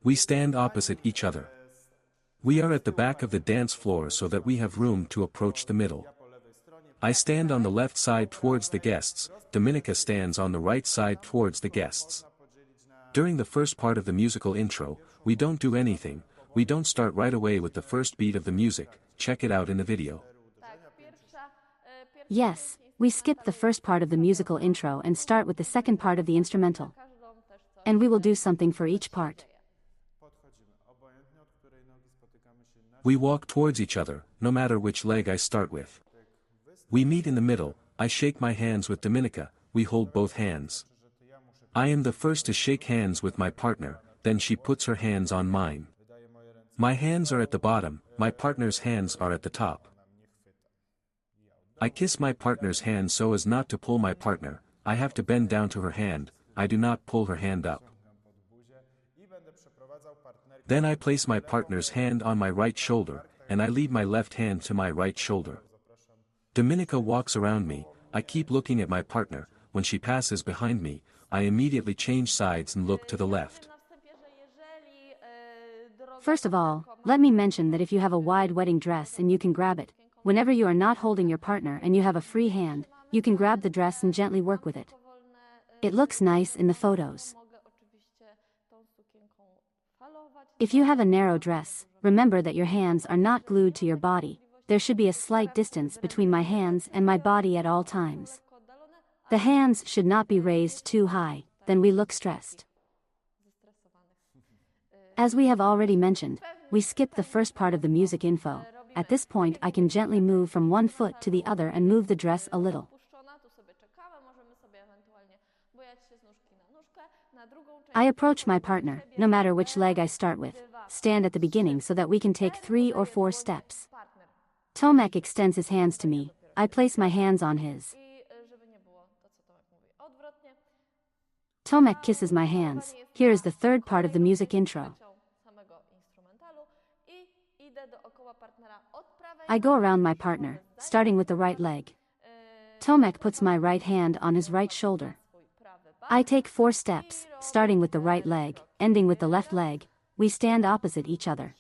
We stand opposite each other. We are at the back of the dance floor so that we have room to approach the middle. I stand on the left side towards the guests, Dominika stands on the right side towards the guests. During the first part of the musical intro, we don't do anything, we don't start right away with the first beat of the music, check it out in the video. Yes, we skip the first part of the musical intro and start with the second part of the instrumental. And we will do something for each part. We walk towards each other, no matter which leg I start with. We meet in the middle, I shake my hands with Dominika, we hold both hands. I am the first to shake hands with my partner, then she puts her hands on mine. My hands are at the bottom, my partner's hands are at the top. I kiss my partner's hand so as not to pull my partner, I have to bend down to her hand, I do not pull her hand up. Then I place my partner's hand on my right shoulder, and I lead my left hand to my right shoulder. Dominika walks around me, I keep looking at my partner, when she passes behind me, I immediately change sides and look to the left. First of all, let me mention that if you have a wide wedding dress and you can grab it, whenever you are not holding your partner and you have a free hand, you can grab the dress and gently work with it. It looks nice in the photos. If you have a narrow dress, remember that your hands are not glued to your body, there should be a slight distance between my hands and my body at all times. The hands should not be raised too high, then we look stressed. As we have already mentioned, we skip the first part of the music info. At this point I can gently move from one foot to the other and move the dress a little. I approach my partner, no matter which leg I start with, stand at the beginning so that we can take 3 or 4 steps. Tomek extends his hands to me, I place my hands on his. Tomek kisses my hands, here is the third part of the music intro. I go around my partner, starting with the right leg. Tomek puts my right hand on his right shoulder. I take 4 steps, starting with the right leg, ending with the left leg, we stand opposite each other.